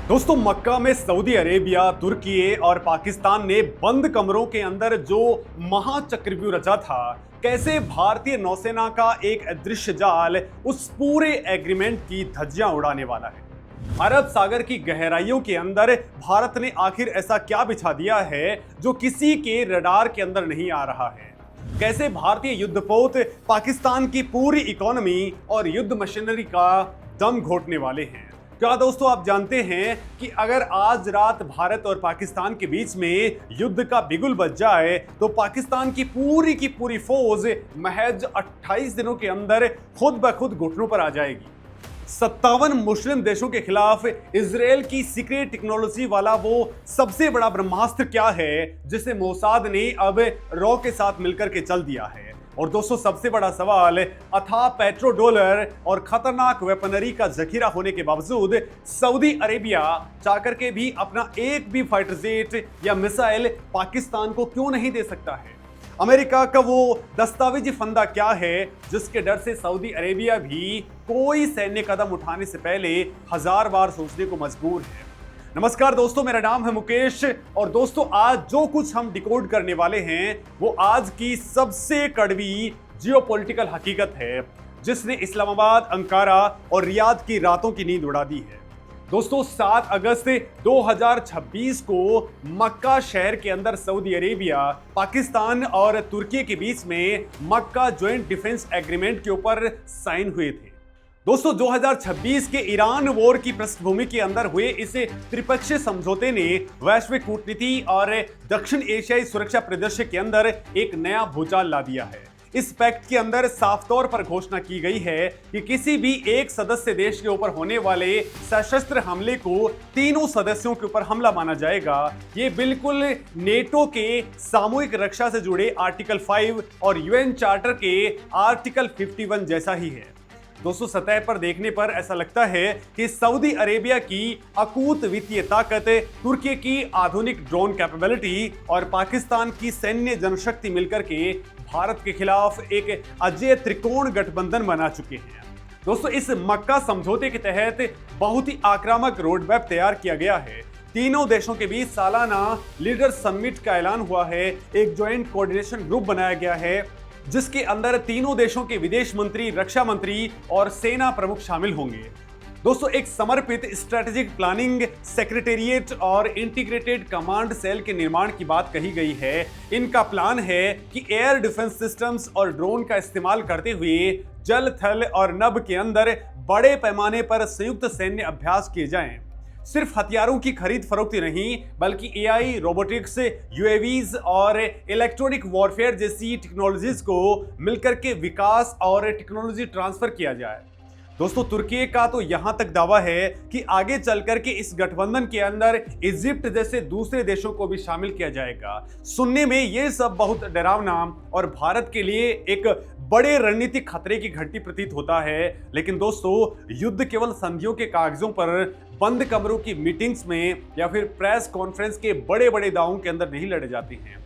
दोस्तों, मक्का में Saudi Arabia, तुर्की और पाकिस्तान ने बंद कमरों के अंदर जो महाचक्रव्यूह रचा था, कैसे भारतीय नौसेना का एक अदृश्य जाल उस पूरे एग्रीमेंट की धज्जियां उड़ाने वाला है। अरब सागर की गहराइयों के अंदर भारत ने आखिर ऐसा क्या बिछा दिया है जो किसी के रडार के अंदर नहीं आ रहा है। कैसे भारतीय युद्धपोत पाकिस्तान की पूरी इकोनॉमी और युद्ध मशीनरी का दम घोटने वाले हैं। क्या दोस्तों, आप जानते हैं कि अगर आज रात भारत और पाकिस्तान के बीच में युद्ध का बिगुल बज जाए तो पाकिस्तान की पूरी फौज महज 28 दिनों के अंदर खुद ब खुद घुटनों पर आ जाएगी। 57 मुस्लिम देशों के खिलाफ इजराइल की सीक्रेट टेक्नोलॉजी वाला वो सबसे बड़ा ब्रह्मास्त्र क्या है जिसे मोसाद ने अब रॉ के साथ मिलकर के चल दिया है। और दोस्तों, सबसे बड़ा सवाल, अथाह पेट्रो डॉलर और खतरनाक वेपनरी का जखीरा होने के बावजूद सऊदी अरेबिया चाहकर के भी अपना एक भी फाइटर जेट या मिसाइल पाकिस्तान को क्यों नहीं दे सकता है। अमेरिका का वो दस्तावेजी फंदा क्या है जिसके डर से सऊदी अरेबिया भी कोई सैन्य कदम उठाने से पहले 1000 बार सोचने को मजबूर है। नमस्कार दोस्तों, मेरा नाम है मुकेश और दोस्तों, आज जो कुछ हम डिकोड करने वाले हैं वो आज की सबसे कड़वी जियोपॉलिटिकल हकीकत है जिसने इस्लामाबाद, अंकारा और रियाद की रातों की नींद उड़ा दी है। दोस्तों, 7 अगस्त 2026 को मक्का शहर के अंदर सऊदी अरेबिया, पाकिस्तान और तुर्की के बीच में मक्का ज्वाइंट डिफेंस एग्रीमेंट के ऊपर साइन हुए थे। दोस्तों, 2026 के ईरान वॉर की पृष्ठभूमि के अंदर हुए इस त्रिपक्षीय समझौते ने वैश्विक कूटनीति और दक्षिण एशियाई सुरक्षा परिदृश्य के अंदर एक नया भूचाल ला दिया है। इस पैक्ट के अंदर साफ तौर पर घोषणा की गई है कि किसी भी एक सदस्य देश के ऊपर होने वाले सशस्त्र हमले को तीनों सदस्यों के ऊपर हमला माना जाएगा। ये बिल्कुल नेटो के सामूहिक रक्षा से जुड़े आर्टिकल 5 और यूएन चार्टर के आर्टिकल 51 जैसा ही है। दोस्तों, सतह पर देखने पर ऐसा लगता है कि सऊदी अरेबिया की अकूत वित्तीय ताकत, तुर्की की आधुनिक ड्रोन कैपेबिलिटी और पाकिस्तान की सैन्य जनशक्ति मिलकर के भारत के खिलाफ एक अजेय त्रिकोण गठबंधन बना चुके हैं। दोस्तों, इस मक्का समझौते के तहत बहुत ही आक्रामक रोड मैप तैयार किया गया है। तीनों देशों के बीच सालाना लीडर समिट का ऐलान हुआ है। एक ज्वाइंट कोऑर्डिनेशन ग्रुप बनाया गया है जिसके अंदर तीनों देशों के विदेश मंत्री, रक्षा मंत्री और सेना प्रमुख शामिल होंगे। दोस्तों, एक समर्पित स्ट्रेटेजिक प्लानिंग सेक्रेटेरिएट और इंटीग्रेटेड कमांड सेल के निर्माण की बात कही गई है। इनका प्लान है कि एयर डिफेंस सिस्टम्स और ड्रोन का इस्तेमाल करते हुए जल, थल और नभ के अंदर बड़े पैमाने पर संयुक्त सैन्य अभ्यास किए जाएं। सिर्फ हथियारों की खरीद फरोख्त नहीं बल्कि एआई, रोबोटिक्स, यूएवीज और इलेक्ट्रॉनिक वॉरफेयर जैसी टेक्नोलॉजीज को मिलकर के विकास और टेक्नोलॉजी ट्रांसफर किया जाए। दोस्तों, तुर्की का तो यहां तक दावा है कि आगे चलकर के इस गठबंधन के अंदर इजिप्ट जैसे दूसरे देशों को भी शामिल किया जाएगा। सुनने में ये सब बहुत डरावना और भारत के लिए एक बड़े रणनीतिक खतरे की घंटी प्रतीत होता है। लेकिन दोस्तों, युद्ध केवल संधियों के कागजों पर, बंद कमरों की मीटिंग्स में या फिर प्रेस कॉन्फ्रेंस के बड़े बड़े दावों के अंदर नहीं लड़े जाते हैं।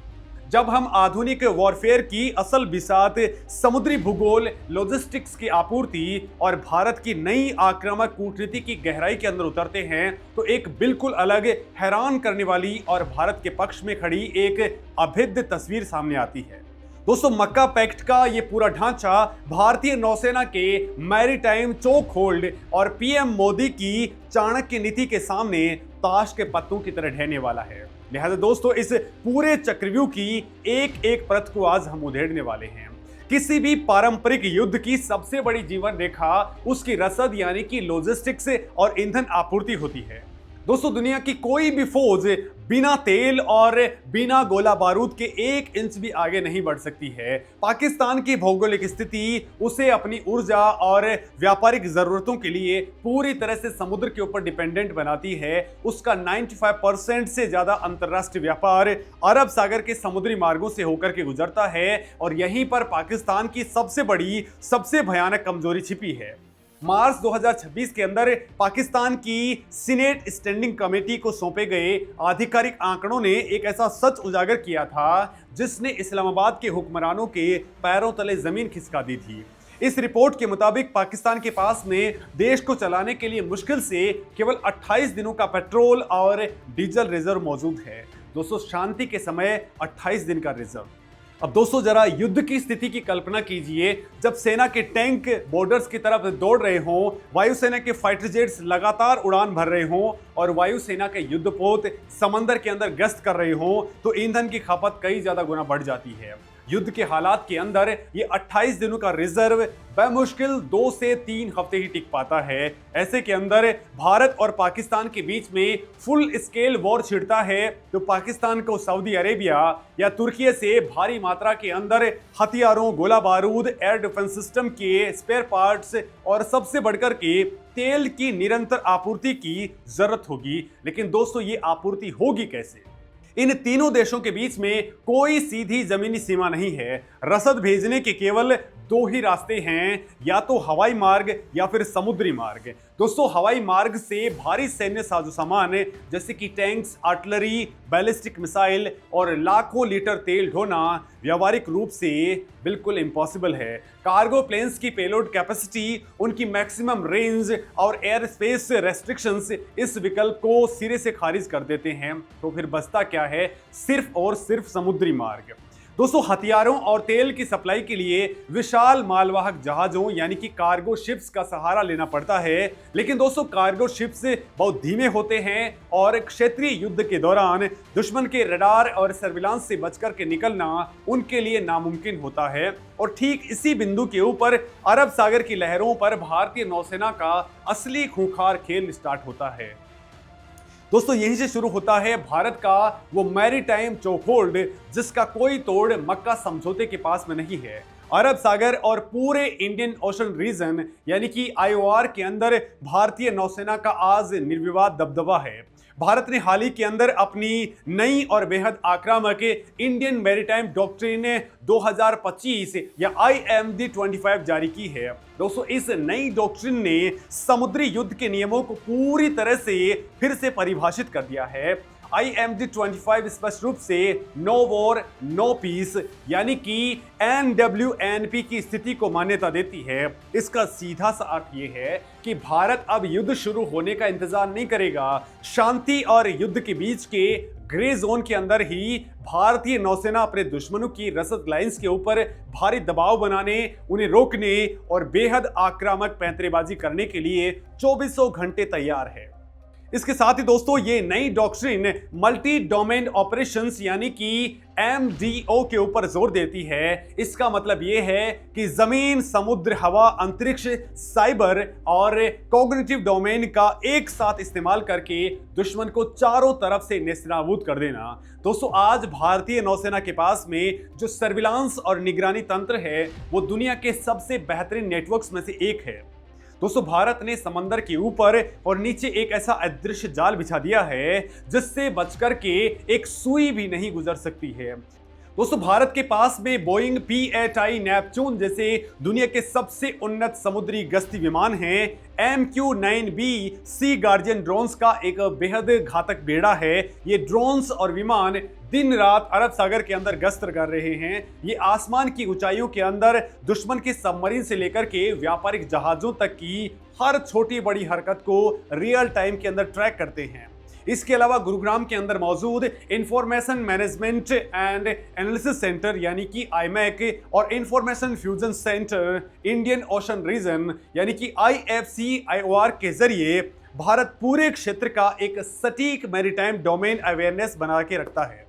जब हम आधुनिक वॉरफेयर की असल बिसात, समुद्री भूगोल, लॉजिस्टिक्स की आपूर्ति और भारत की नई आक्रामक कूटनीति की गहराई के अंदर उतरते हैं तो एक बिल्कुल अलग, हैरान करने वाली और भारत के पक्ष में खड़ी एक अभेद्य तस्वीर सामने आती है। दोस्तों, मक्का पैक्ट का ये पूरा ढांचा भारतीय नौसेना के मैरीटाइम चोक होल्ड और पीएम मोदी की चाणक्य नीति के सामने ताश के पत्तों की तरह ढहने वाला है। लिहाजा दोस्तों, इस पूरे चक्रव्यूह की एक एक परत को आज हम उधेड़ने वाले हैं। किसी भी पारंपरिक युद्ध की सबसे बड़ी जीवन रेखा उसकी रसद यानी कि लॉजिस्टिक्स और ईंधन आपूर्ति होती है। दोस्तों, दुनिया की कोई भी फौज बिना तेल और बिना गोला बारूद के 1 इंच भी आगे नहीं बढ़ सकती है। पाकिस्तान की भौगोलिक स्थिति उसे अपनी ऊर्जा और व्यापारिक जरूरतों के लिए पूरी तरह से समुद्र के ऊपर डिपेंडेंट बनाती है। उसका 95% से ज्यादा अंतर्राष्ट्रीय व्यापार अरब सागर के समुद्री मार्गों से होकर के गुजरता है और यहीं पर पाकिस्तान की सबसे बड़ी, सबसे भयानक कमजोरी छिपी है। मार्च 2026 के अंदर पाकिस्तान की सीनेट स्टैंडिंग कमेटी को सौंपे गए आधिकारिक आंकड़ों ने एक ऐसा सच उजागर किया था जिसने इस्लामाबाद के हुक्मरानों के पैरों तले जमीन खिसका दी थी। इस रिपोर्ट के मुताबिक पाकिस्तान के पास में देश को चलाने के लिए मुश्किल से केवल 28 दिनों का पेट्रोल और डीजल रिजर्व मौजूद है। दोस्तों, शांति के समय 28 दिन का रिजर्व। अब दोस्तों, जरा युद्ध की स्थिति की कल्पना कीजिए, जब सेना के टैंक बॉर्डर्स की तरफ दौड़ रहे हों, वायुसेना के फाइटर जेट्स लगातार उड़ान भर रहे हों और वायुसेना के युद्धपोत समंदर के अंदर गश्त कर रहे हों, तो ईंधन की खपत कई ज्यादा गुना बढ़ जाती है। युद्ध के हालात के अंदर ये 28 दिनों का रिजर्व बेमुश्किल 2 से 3 हफ्ते ही टिक पाता है। ऐसे के अंदर भारत और पाकिस्तान के बीच में फुल स्केल वॉर छिड़ता है तो पाकिस्तान को सऊदी अरेबिया या तुर्की से भारी मात्रा के अंदर हथियारों, गोला बारूद, एयर डिफेंस सिस्टम के स्पेयर पार्ट्स और सबसे बढ़कर के तेल की निरंतर आपूर्ति की जरूरत होगी। लेकिन दोस्तों, ये आपूर्ति होगी कैसे? इन तीनों देशों के बीच में कोई सीधी जमीनी सीमा नहीं है। रसद भेजने के केवल 2 ही रास्ते हैं, या तो हवाई मार्ग या फिर समुद्री मार्ग। दोस्तों, हवाई मार्ग से भारी सैन्य साजो सामान जैसे कि टैंक्स, आर्टिलरी, बैलिस्टिक मिसाइल और लाखों लीटर तेल ढोना व्यावहारिक रूप से बिल्कुल इम्पॉसिबल है। कार्गो प्लेन्स की पेलोड कैपेसिटी, उनकी मैक्सिमम रेंज और एयर स्पेस रेस्ट्रिक्शंस इस विकल्प को सिरे से खारिज कर देते हैं। तो फिर बचता क्या है? सिर्फ और सिर्फ समुद्री मार्ग। दोस्तों, हथियारों और तेल की सप्लाई के लिए विशाल मालवाहक जहाजों यानी कि कार्गो शिप्स का सहारा लेना पड़ता है। लेकिन दोस्तों, कार्गो शिप्स बहुत धीमे होते हैं और क्षेत्रीय युद्ध के दौरान दुश्मन के रडार और सर्विलांस से बचकर के निकलना उनके लिए नामुमकिन होता है। और ठीक इसी बिंदु के ऊपर अरब सागर की लहरों पर भारतीय नौसेना का असली खूंखार खेल स्टार्ट होता है। दोस्तों, यहीं से शुरू होता है भारत का वो मैरीटाइम चोकहोल्ड जिसका कोई तोड़ मक्का समझौते के पास में नहीं है। अरब सागर और पूरे इंडियन ओशन रीजन यानी कि आईओआर के अंदर भारतीय नौसेना का आज निर्विवाद दबदबा है। भारत ने हाल ही के अंदर अपनी नई और बेहद आक्रामक इंडियन मैरीटाइम डॉक्ट्रिन 2025 या IMD-25 जारी की है। दोस्तों, इस नई डॉक्ट्रिन ने समुद्री युद्ध के नियमों को पूरी तरह से फिर से परिभाषित कर दिया है। IMD-25 स्पष्ट रूप से नो वॉर नो पीस यानी कि NWNP की स्थिति को मान्यता देती है। इसका सीधा सा अर्थ यह है कि भारत अब युद्ध शुरू होने का इंतजार नहीं करेगा। शांति और युद्ध के बीच के ग्रे जोन के अंदर ही भारतीय नौसेना अपने दुश्मनों की रसद लाइंस के ऊपर भारी दबाव बनाने, उन्हें रोकने और बेहद आक्रामक पैंतरेबाजी करने के लिए 24 घंटे तैयार है। इसके साथ ही दोस्तों, ये नई डॉक्ट्रिन मल्टी डोमेन ऑपरेशंस यानी कि MDO के ऊपर जोर देती है। इसका मतलब ये है कि जमीन, समुद्र, हवा, अंतरिक्ष, साइबर और कॉग्निटिव डोमेन का एक साथ इस्तेमाल करके दुश्मन को चारों तरफ से नेस्तनाबूद कर देना। दोस्तों, आज भारतीय नौसेना के पास में जो सर्विलांस और निगरानी तंत्र है वो दुनिया के सबसे बेहतरीन नेटवर्क्स में से एक है। दोस्तों, भारत ने समंदर के ऊपर और नीचे एक ऐसा अदृश्य जाल बिछा दिया है जिससे बचकर के एक सुई भी नहीं गुजर सकती है। दोस्तों, भारत के पास में बोइंग P-8I नेपच्यून जैसे दुनिया के सबसे उन्नत समुद्री गश्ती विमान हैं। MQ-9B सी गार्जियन ड्रोन्स का एक बेहद घातक बेड़ा है। ये ड्रोन्स और विमान दिन रात अरब सागर के अंदर गश्त कर रहे हैं। ये आसमान की ऊंचाइयों के अंदर दुश्मन के सबमरीन से लेकर के व्यापारिक जहाजों तक की हर छोटी बड़ी हरकत को रियल टाइम के अंदर ट्रैक करते हैं। इसके अलावा गुरुग्राम के अंदर मौजूद information management and analysis centre यानी कि IMEC और information fusion centre Indian Ocean region यानी कि IFC-IOR के जरिए भारत पूरे क्षेत्र का एक सटीक मैरीटाइम डोमेन अवेयरनेस बना के रखता है।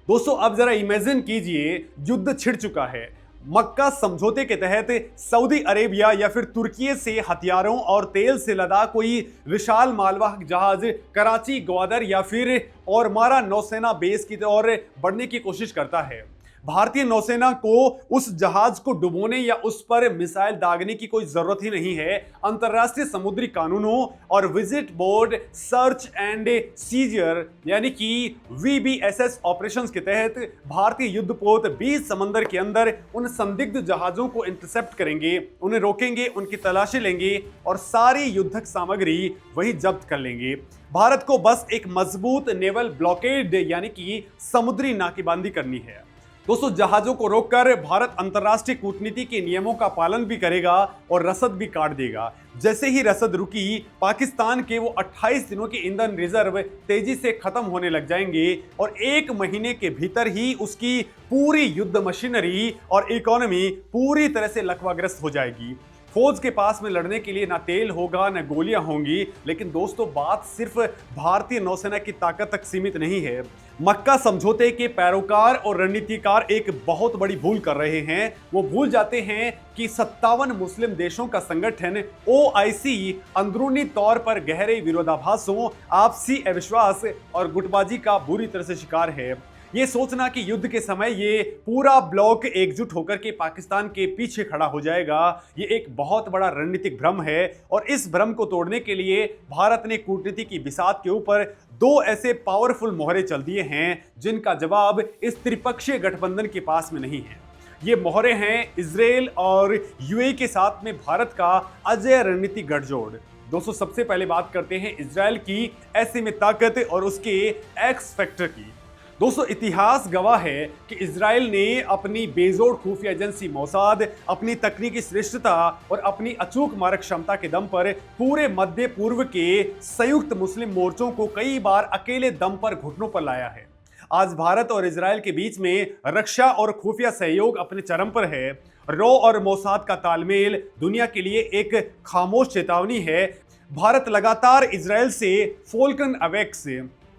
दोस्तों, अब जरा इमेजिन कीजिए, युद्ध छिड़ चुका है। मक्का समझौते के तहत सऊदी अरेबिया या फिर तुर्की से हथियारों और तेल से लदा कोई विशाल मालवाहक जहाज कराची, ग्वादर या फिर ओरमारा नौसेना बेस की ओर बढ़ने की कोशिश करता है। भारतीय नौसेना को उस जहाज को डुबोने या उस पर मिसाइल दागने की कोई जरूरत ही नहीं है। अंतरराष्ट्रीय समुद्री कानूनों और visit board search and seizure यानी कि VBSS ऑपरेशंस के तहत भारतीय युद्धपोत 20 समंदर के अंदर उन संदिग्ध जहाजों को इंटरसेप्ट करेंगे, उन्हें रोकेंगे, उनकी तलाशी लेंगे और सारी युद्धक सामग्री वही जब्त कर लेंगे। भारत को बस एक मजबूत नेवल ब्लॉकेड यानी कि समुद्री नाकेबंदी करनी है। दोस्तों, जहाजों को रोककर भारत अंतर्राष्ट्रीय कूटनीति के नियमों का पालन भी करेगा और रसद भी काट देगा। जैसे ही रसद रुकी, पाकिस्तान के वो 28 दिनों के ईंधन रिजर्व तेजी से खत्म होने लग जाएंगे और 1 महीने के भीतर ही उसकी पूरी युद्ध मशीनरी और इकोनॉमी पूरी तरह से लकवाग्रस्त हो जाएगी। फौज के पास में लड़ने के लिए ना तेल होगा ना गोलियां होंगी। लेकिन दोस्तों, बात सिर्फ भारतीय नौसेना की ताकत तक सीमित नहीं है। मक्का समझौते के पैरोकार और रणनीतिकार एक बहुत बड़ी भूल कर रहे हैं। वो भूल जाते हैं कि 57 मुस्लिम देशों का संगठन OIC अंदरूनी तौर पर गहरे विरोधाभासों, आपसी अविश्वास और गुटबाजी का बुरी तरह से शिकार है। ये सोचना कि युद्ध के समय ये पूरा ब्लॉक एकजुट होकर के पाकिस्तान के पीछे खड़ा हो जाएगा, ये एक बहुत बड़ा रणनीतिक भ्रम है। और इस भ्रम को तोड़ने के लिए भारत ने कूटनीति की बिसात के ऊपर 2 ऐसे पावरफुल मोहरे चल दिए हैं जिनका जवाब इस त्रिपक्षीय गठबंधन के पास में नहीं है। ये मोहरे हैं इजराइल और UAE के साथ में भारत का अजय रणनीतिक गठजोड़। दोस्तों, सबसे पहले बात करते हैं इजराइल की असीमित ताकत और उसके एक्स फैक्टर की। दोस्तों, इतिहास गवाह है कि इजराइल ने अपनी बेजोड़ खुफिया एजेंसी मोसाद, अपनी तकनीकी श्रेष्ठता और अपनी अचूक मारक क्षमता के दम पर पूरे मध्य पूर्व के संयुक्त मुस्लिम मोर्चों को कई बार अकेले दम पर घुटनों पर लाया है। आज भारत और इजराइल के बीच में रक्षा और खुफिया सहयोग अपने चरम पर है। रॉ और मोसाद का तालमेल दुनिया के लिए एक खामोश चेतावनी है। भारत लगातार इजराइल से फोल्कन अवेक्स,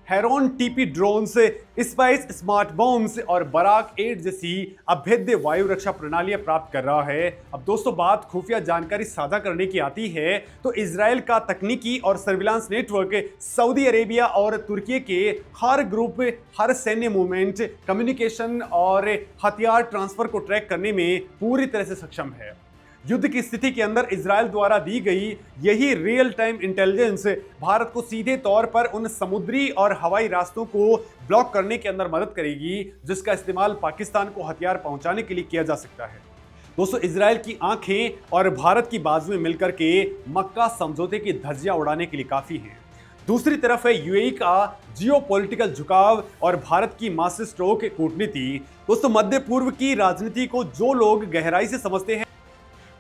Heron TP drones, Spice smart bombs और बराक 8 जैसी अभेद्य वायु रक्षा प्रणालियां प्राप्त कर रहा है। अब दोस्तों, बात खुफिया जानकारी साझा करने की आती है तो इजराइल का तकनीकी और सर्विलांस नेटवर्क सऊदी अरेबिया और तुर्की के हर ग्रुप, हर सैन्य मूवमेंट, कम्युनिकेशन और हथियार ट्रांसफर को ट्रैक करने में पूरी तरह से सक्षम है। युद्ध की स्थिति के अंदर इजराइल द्वारा दी गई यही रियल टाइम इंटेलिजेंस भारत को सीधे तौर पर उन समुद्री और हवाई रास्तों को ब्लॉक करने के अंदर मदद करेगी जिसका इस्तेमाल पाकिस्तान को हथियार पहुंचाने के लिए किया जा सकता है। दोस्तों, इजराइल की आंखें और भारत की बाजुएं मिलकर के मक्का समझौते की धज्जियां उड़ाने के लिए काफी हैं। दूसरी तरफ है UAE का जियोपॉलिटिकल झुकाव और भारत की मास्टर स्ट्रोक कूटनीति। दोस्तों, मध्य पूर्व की राजनीति को जो लोग गहराई से समझते हैं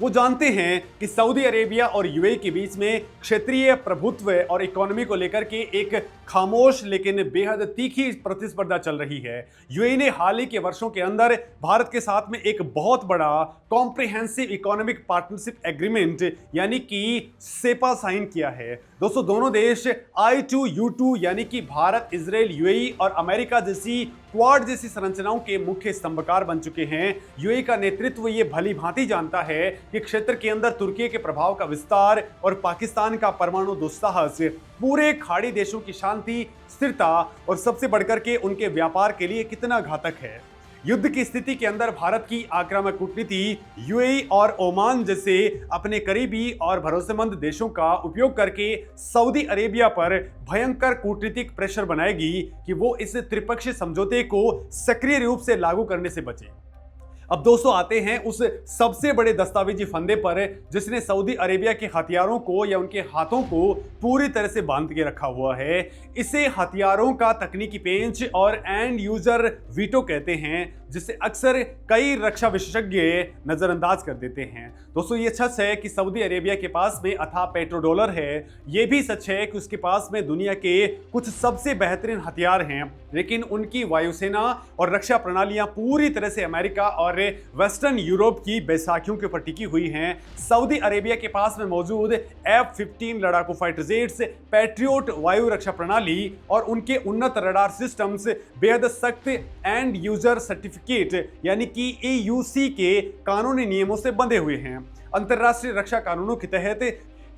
वो जानते हैं कि सऊदी अरेबिया और UAE के बीच में क्षेत्रीय प्रभुत्व और इकोनॉमी को लेकर के एक खामोश लेकिन बेहद तीखी प्रतिस्पर्धा चल रही है। UAE ने हाल ही के वर्षों के अंदर भारत के साथ में एक बहुत बड़ा कॉम्प्रिहेंसिव इकोनॉमिक पार्टनरशिप एग्रीमेंट यानी कि सेपा साइन किया है। दोस्तों, दोनों देश I2U2 यानी कि भारत, इजराइल, UAE और अमेरिका जैसी क्वाड जैसी संरचनाओं के मुख्य स्तंभकार बन चुके हैं। UAE का नेतृत्व ये भली भांति जानता है कि क्षेत्र के अंदर तुर्की के प्रभाव का विस्तार और पाकिस्तान का परमाणु दुस्साहस पूरे खाड़ी देशों की शांति, स्थिरता और सबसे बढ़कर के उनके व्यापार के लिए कितना घातक है। युद्ध की स्थिति के अंदर भारत की आक्रामक कूटनीति UAE और ओमान जैसे अपने करीबी और भरोसेमंद देशों का उपयोग करके सऊदी अरेबिया पर भयंकर कूटनीतिक प्रेशर बनाएगी कि वो इस त्रिपक्षीय समझौते को सक्रिय रूप से लागू करने से बचे। अब दोस्तों, आते हैं उस सबसे बड़े दस्तावेजी फंदे पर जिसने सऊदी अरेबिया के हथियारों को या उनके हाथों को पूरी तरह से बांध के रखा हुआ है। इसे हथियारों का तकनीकी पेंच और एंड यूजर वीटो कहते हैं, जिसे अक्सर कई रक्षा विशेषज्ञ नजरअंदाज कर देते हैं। दोस्तों, ये सच है कि सऊदी अरेबिया के पास में अथाह पेट्रोडॉलर है। ये भी सच है कि उसके पास में दुनिया के कुछ सबसे बेहतरीन हथियार हैं, लेकिन उनकी वायुसेना और रक्षा प्रणालियां पूरी तरह से अमेरिका और वेस्टर्न यूरोप की बैसाखियों के ऊपर टिकी हुई हैं। सऊदी अरेबिया के पास में मौजूद F-15 लड़ाकू फाइटर जेट्स, पैट्रियोट वायु रक्षा प्रणाली और उनके उन्नत रडार सिस्टम्स बेहद सख्त एंड यूजर सर्टिफिकेट यानी कि EUC के कानूनी नियमों से बंधे हुए हैं। अंतर्राष्ट्रीय रक्षा कानूनों के तहत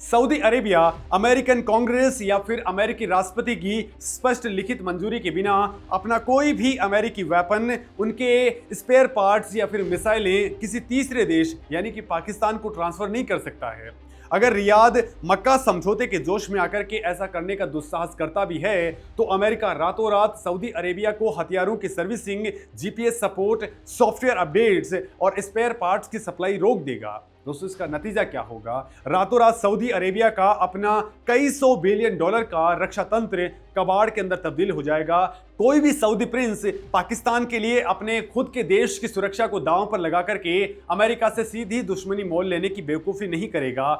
सऊदी अरेबिया अमेरिकन कांग्रेस या फिर अमेरिकी राष्ट्रपति की स्पष्ट लिखित मंजूरी के बिना अपना कोई भी अमेरिकी वेपन, उनके स्पेयर पार्ट्स या फिर मिसाइलें किसी तीसरे देश यानी कि पाकिस्तान को ट्रांसफर नहीं कर सकता है। अगर रियाद मक्का समझौते के जोश में आकर के ऐसा करने का दुस्साहस करता भी है तो अमेरिका रातों रात सऊदी अरेबिया को हथियारों की servicing, GPS support, software updates और स्पेयर पार्ट्स की सप्लाई रोक देगा। दोस्तों इसका नतीजा क्या होगा? रातों रात सऊदी अरेबिया का अपना कई सौ बिलियन डॉलर का रक्षा तंत्र कबाड़ के अंदर तब्दील हो जाएगा। कोई भी सऊदी प्रिंस पाकिस्तान के लिए अपने खुद के देश की सुरक्षा को दांव पर लगा करके अमेरिका से सीधी दुश्मनी मोल लेने की बेवकूफ़ी नहीं करेगा।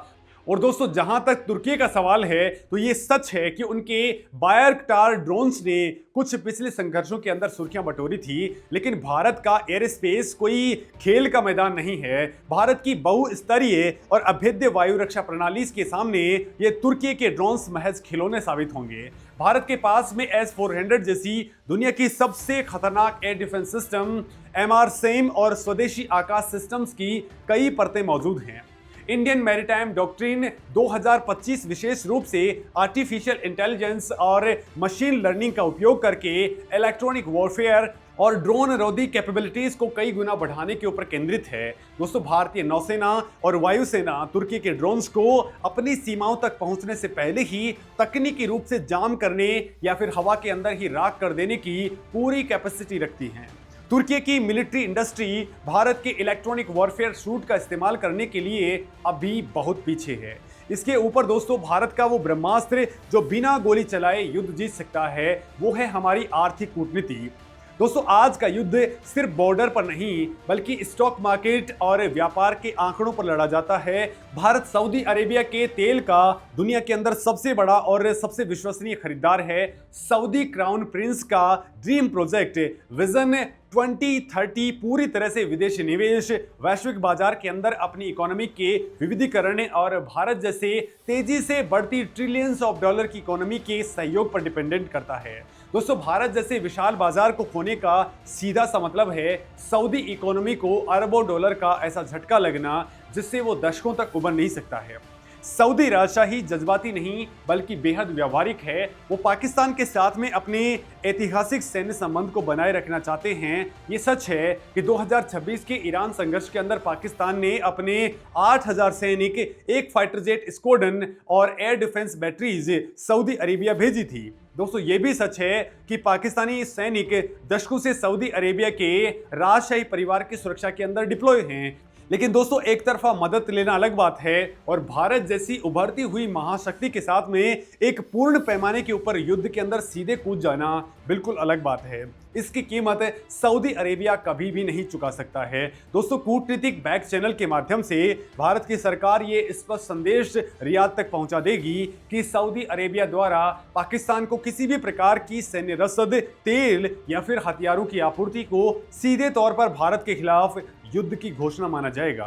और दोस्तों जहां तक तुर्की का सवाल है तो ये सच है कि उनके बायरक्टार ड्रोन्स ने कुछ पिछले संघर्षों के अंदर सुर्खियां बटोरी थी, लेकिन भारत का एयर स्पेस कोई खेल का मैदान नहीं है। भारत की बहुस्तरीय और अभेद्य वायु रक्षा प्रणाली के सामने ये तुर्की के ड्रोन्स महज खिलौने साबित होंगे। भारत के पास में S-400 जैसी दुनिया की सबसे खतरनाक एयर डिफेंस सिस्टम, MRSAM और स्वदेशी आकाश सिस्टम्स की कई परतें मौजूद हैं। इंडियन मैरीटाइम डॉक्ट्रिन 2025 विशेष रूप से आर्टिफिशियल इंटेलिजेंस और मशीन लर्निंग का उपयोग करके इलेक्ट्रॉनिक वॉरफेयर और ड्रोन रोधी कैपेबिलिटीज को कई गुना बढ़ाने के ऊपर केंद्रित है। दोस्तों भारतीय नौसेना और वायुसेना तुर्की के ड्रोन्स को अपनी सीमाओं तक पहुंचने से पहले ही तकनीकी रूप से जाम करने या फिर हवा के अंदर ही राख कर देने की पूरी कैपेसिटी रखती हैं। तुर्की की मिलिट्री इंडस्ट्री भारत के इलेक्ट्रॉनिक वॉरफेयर सूट का इस्तेमाल करने के लिए अभी बहुत पीछे है। इसके ऊपर दोस्तों भारत का वो ब्रह्मास्त्र जो बिना गोली चलाए युद्ध जीत सकता है वो है हमारी आर्थिक कूटनीति। दोस्तों आज का युद्ध सिर्फ बॉर्डर पर नहीं बल्कि स्टॉक मार्केट और व्यापार के आंकड़ों पर लड़ा जाता है। भारत सऊदी अरेबिया के तेल का दुनिया के अंदर सबसे बड़ा और सबसे विश्वसनीय खरीदार है। सऊदी क्राउन प्रिंस का ड्रीम प्रोजेक्ट विजन 2030 पूरी तरह से विदेशी निवेश, वैश्विक बाजार के अंदर अपनी इकोनॉमी के विविधीकरण और भारत जैसे तेजी से बढ़ती ट्रिलियंस ऑफ डॉलर की इकोनॉमी के सहयोग पर डिपेंडेंट करता है। दोस्तों भारत जैसे विशाल बाजार को खोने का सीधा सा मतलब है सऊदी इकोनॉमी को अरबों डॉलर का ऐसा झटका लगना जिससे वो दशकों तक उबर नहीं सकता है। सऊदी राजशाही जज्बाती नहीं बल्कि बेहद व्यावहारिक है। वो पाकिस्तान के साथ में अपने ऐतिहासिक सैन्य संबंध को बनाए रखना चाहते हैं। ये सच है कि 2026 के ईरान संघर्ष के अंदर पाकिस्तान ने अपने 8000 सैनिक, एक फाइटर जेट स्क्वाड्रन और air defence batteries Saudi Arabia भेजी थी। दोस्तों ये भी सच है कि पाकिस्तानी सैनिक दशकों से सऊदी अरेबिया के राजशाही परिवार की सुरक्षा के अंदर डिप्लॉय हैं। लेकिन दोस्तों एक तरफा मदद लेना अलग बात है और भारत जैसी उभरती हुई महाशक्ति के साथ में एक पूर्ण पैमाने के ऊपर युद्ध के अंदर सीधे कूद जाना बिल्कुल अलग बात है। इसकी कीमत सऊदी अरेबिया कभी भी नहीं चुका सकता है। दोस्तों कूटनीतिक बैक चैनल के माध्यम से भारत की सरकार ये स्पष्ट संदेश रियाद तक पहुंचा देगी कि सऊदी अरेबिया द्वारा पाकिस्तान को किसी भी प्रकार की सैन्य रसद, तेल या फिर हथियारों की आपूर्ति को सीधे तौर पर भारत के खिलाफ युद्ध की घोषणा माना जाएगा।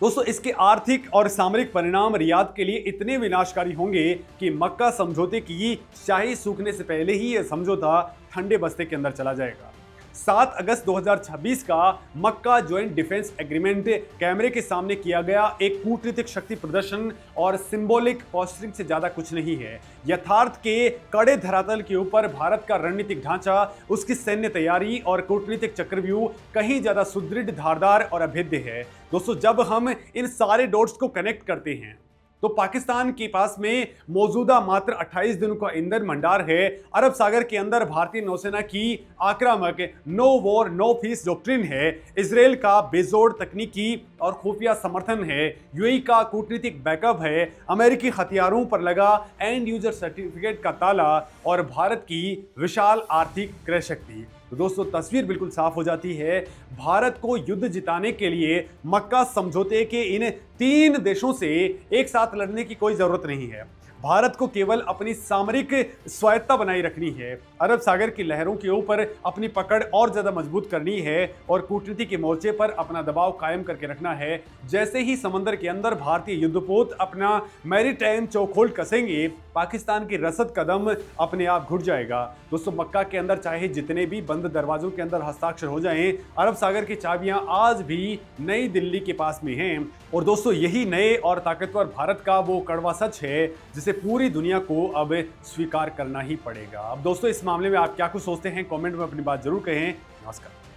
दोस्तों इसके आर्थिक और सामरिक परिणाम रियाद के लिए इतने विनाशकारी होंगे कि मक्का समझौते की शाही सूखने से पहले ही यह समझौता ठंडे बस्ते के अंदर चला जाएगा। 7 अगस्त 2026 का मक्का ज्वाइंट डिफेंस एग्रीमेंट कैमरे के सामने किया गया एक कूटनीतिक शक्ति प्रदर्शन और सिंबॉलिक पोस्टरिंग से ज्यादा कुछ नहीं है। यथार्थ के कड़े धरातल के ऊपर भारत का रणनीतिक ढांचा, उसकी सैन्य तैयारी और कूटनीतिक चक्रव्यूह कहीं ज्यादा सुदृढ़, धारदार और अभेद्य है। दोस्तों जब हम इन सारे डॉट्स को कनेक्ट करते हैं तो पाकिस्तान के पास में मौजूदा मात्र 28 दिनों का ईंधन भंडार है। अरब सागर के अंदर भारतीय नौसेना की आक्रामक no war no peace doctrine है। इजराइल का बेजोड़ तकनीकी और खुफिया समर्थन है। यूएई का कूटनीतिक बैकअप है। अमेरिकी हथियारों पर लगा एंड यूजर सर्टिफिकेट का ताला और भारत की विशाल आर्थिक क्रय शक्ति। तो दोस्तों तस्वीर बिल्कुल साफ हो जाती है। भारत को युद्ध जिताने के लिए मक्का समझौते के इन 3 देशों से एक साथ लड़ने की कोई जरूरत नहीं है। भारत को केवल अपनी सामरिक स्वायत्ता बनाए रखनी है, अरब सागर की लहरों के ऊपर अपनी पकड़ और ज्यादा मजबूत करनी है और कूटनीति के मोर्चे पर अपना दबाव कायम करके रखना है। जैसे ही समंदर के अंदर भारतीय युद्धपोत अपना मैरीटाइम चौखोल कसेंगे, पाकिस्तान की रसद कदम अपने आप घुट जाएगा। दोस्तों मक्का के अंदर चाहे जितने भी बंद दरवाजों के अंदर हस्ताक्षर हो जाएं, अरब सागर की चाबियां आज भी नई दिल्ली के पास में हैं। और दोस्तों यही नए और ताकतवर भारत का वो कड़वा सच है जिसे पूरी दुनिया को अब स्वीकार करना ही पड़ेगा। अब दोस्तों इस मामले में आप क्या कुछ सोचते हैं, कमेंट में अपनी बात जरूर कहें। नमस्कार।